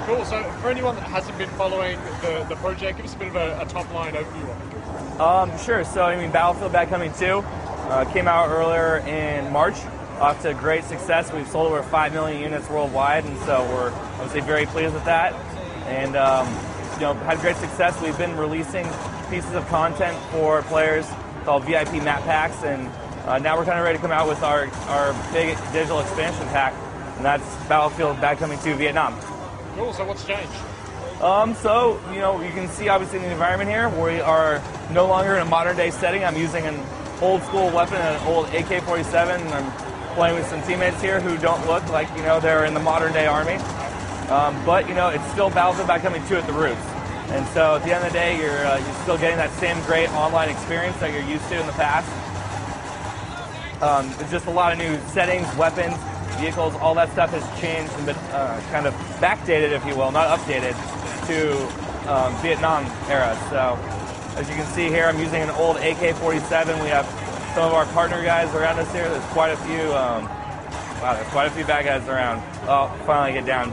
Cool. So for anyone that hasn't been following the project, give us a bit of a top-line overview of it. Sure. So, I mean, Battlefield Bad Company 2 came out earlier in March. Off to great success. We've sold over 5 million units worldwide, and so we're obviously very pleased with that. And, had great success. We've been releasing pieces of content for players called VIP map packs, and now we're kind of ready to come out with our big digital expansion pack, and that's Battlefield Bad Company 2 Vietnam. Cool, so what's changed? You can see obviously in the environment here, we are no longer in a modern day setting. I'm using an old school weapon, an old AK-47, and I'm playing with some teammates here who don't look like, they're in the modern day army. But it's still Battlefield Bad Company 2 at the roots. And so at the end of the day, you're still getting that same great online experience that you're used to in the past. It's just a lot of new settings, weapons, vehicles, all that stuff has changed and been kind of backdated, if you will, not updated, to Vietnam era. So as you can see here, I'm using an old AK-47. We have some of our partner guys around us here. There's quite a few, there's quite a few bad guys around. Oh, finally get down.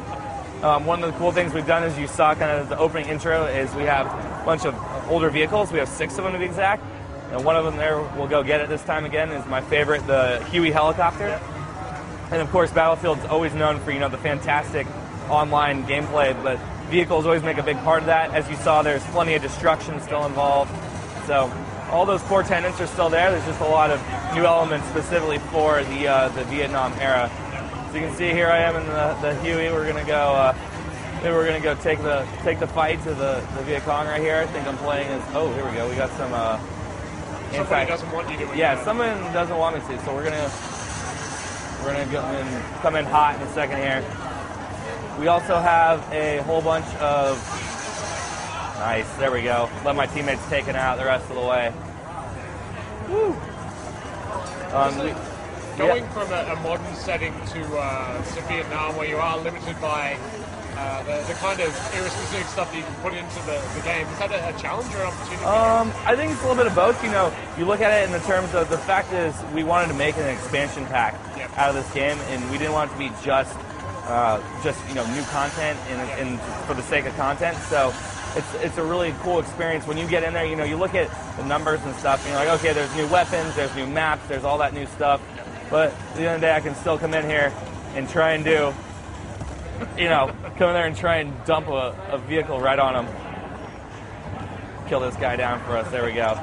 One of the cool things we've done, as you saw kind of the opening intro, is we have a bunch of older vehicles. We have 6 of them to be exact. And one of them there, we'll go get it this time again, is my favorite, the Huey helicopter. And of course, Battlefield's always known for, the fantastic online gameplay, but vehicles always make a big part of that. As you saw, there's plenty of destruction still involved. So all those core tenets are still there. There's just a lot of new elements specifically for the Vietnam era. So you can see here I am in the Huey. We're gonna go take the fight to the Viet Cong right here. I think I'm playing as, oh, here we go. We got some somebody doesn't want you to. Yeah, someone doesn't want me to. So we're gonna come in hot in a second here. We also have a whole bunch of, nice, there we go. Let my teammates take it out the rest of the way. Woo! Going from a modern setting to Vietnam, where you are limited by the kind of era-specific stuff that you can put into the game, is that a challenge or an opportunity? I think it's a little bit of both. You look at it in the terms of, the fact is we wanted to make an expansion pack out of this game, and we didn't want it to be just new content and for the sake of content. So it's a really cool experience when you get in there. You look at the numbers and stuff, and you're like, okay, there's new weapons, there's new maps, there's all that new stuff. But at the end of the day, I can still come in here and try and come in there and try and dump a vehicle right on him. Kill this guy down for us. There we go.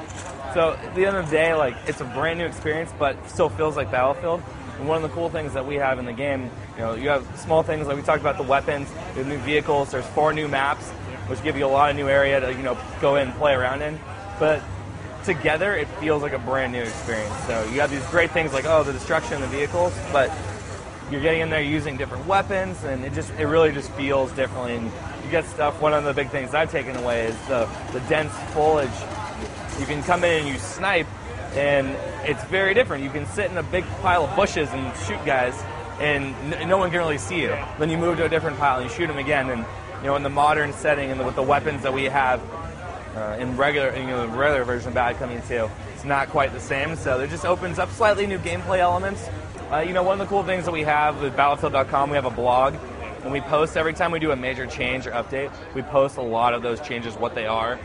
So at the end of the day, it's a brand new experience, but still feels like Battlefield. And one of the cool things that we have in the game, you have small things like we talked about the weapons, the new vehicles. There's 4 new maps, which give you a lot of new area to go in and play around in. But together, it feels like a brand new experience. So you have these great things like, the destruction of the vehicles, but you're getting in there using different weapons, and it really just feels differently. And you get stuff. One of the big things I've taken away is the dense foliage. You can come in and you snipe, and it's very different. You can sit in a big pile of bushes and shoot guys, and no one can really see you. Then you move to a different pile and you shoot them again. And in the modern setting and with the weapons that we have in the regular version of Bad Company 2, it's not quite the same. So it just opens up slightly new gameplay elements. One of the cool things that we have with Battlefield.com, we have a blog, and we post every time we do a major change or update. We post a lot of those changes, what they are.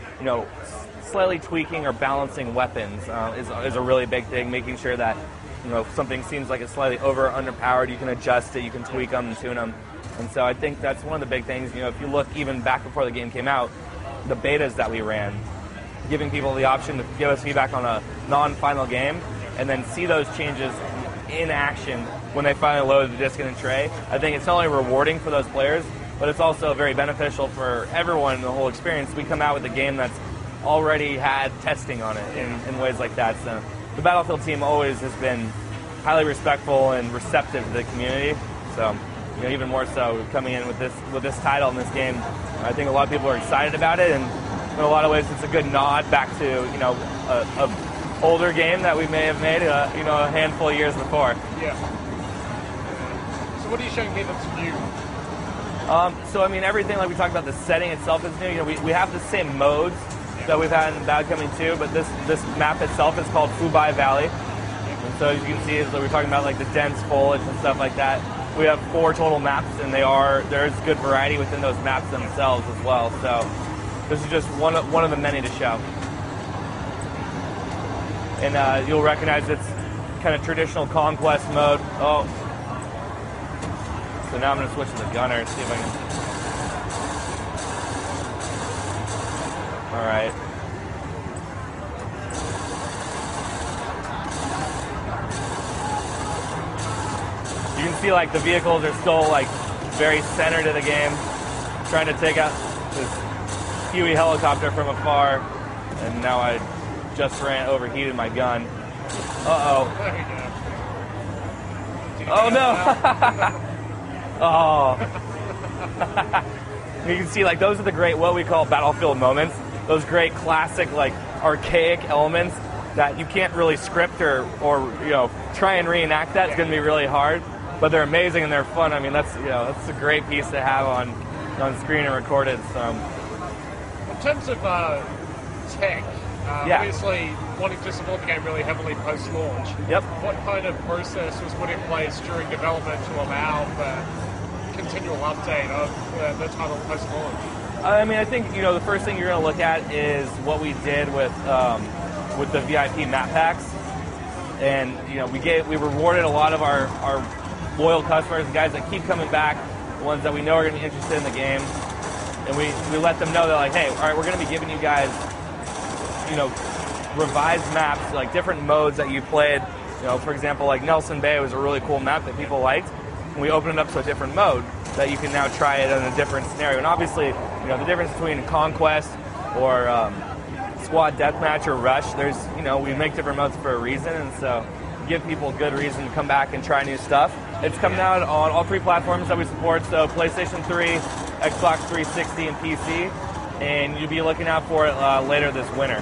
Slightly tweaking or balancing weapons is a really big thing. Making sure that something seems like it's slightly over or underpowered, you can adjust it, you can tweak them and tune them. And so I think that's one of the big things. If you look even back before the game came out, the betas that we ran, giving people the option to give us feedback on a non-final game, and then see those changes in action when they finally load the disc in a tray. I think it's not only rewarding for those players, but it's also very beneficial for everyone in the whole experience. We come out with a game that's already had testing on it in ways like that. So the Battlefield team always has been highly respectful and receptive to the community. So even more so coming in with this title in this game, I think a lot of people are excited about it, and in a lot of ways it's a good nod back to a older game that we may have made a handful of years before. Yeah. So what are you showing me that's new? So everything, like we talked about, the setting itself is new. We have the same modes that we've had in Bad Company 2, but this map itself is called Phu Bai Valley. And so as you can see, as we're talking about the dense foliage and stuff like that. We have 4 total maps, and there's good variety within those maps themselves as well. So this is just one of the many to show. And you'll recognize it's kind of traditional conquest mode. Oh, so now I'm going to switch to the gunner, see if I can. All right. You can see like the vehicles are still like very centered in the game, trying to take out this Huey helicopter from afar, and now I just overheated my gun. Uh-oh. Oh no! Oh. You can see like those are the great, what we call battlefield moments. Those great classic like archaic elements that you can't really script or try and reenact that. It's going to be really hard, but they're amazing and they're fun. I mean, that's a great piece to have on screen and recorded. So in terms of tech, obviously wanting to support the game really heavily post-launch. Yep. What kind of process was put in place during development to allow for continual update of the title post-launch? I mean, I think the first thing you're going to look at is what we did with the VIP map packs, and we rewarded a lot of our loyal customers, the guys that keep coming back, the ones that we know are going to be interested in the game, and we let them know that like, hey, all right, we're going to be giving you guys revised maps, like different modes that you played. For example, like Nelson Bay was a really cool map that people liked, and we opened it up to a different mode that you can now try it in a different scenario. And obviously, the difference between Conquest or Squad Deathmatch or Rush, there's, we make different modes for a reason, and so give people good reason to come back and try new stuff. It's coming out on all 3 platforms that we support, so PlayStation 3, Xbox 360, and PC, and you'll be looking out for it later this winter.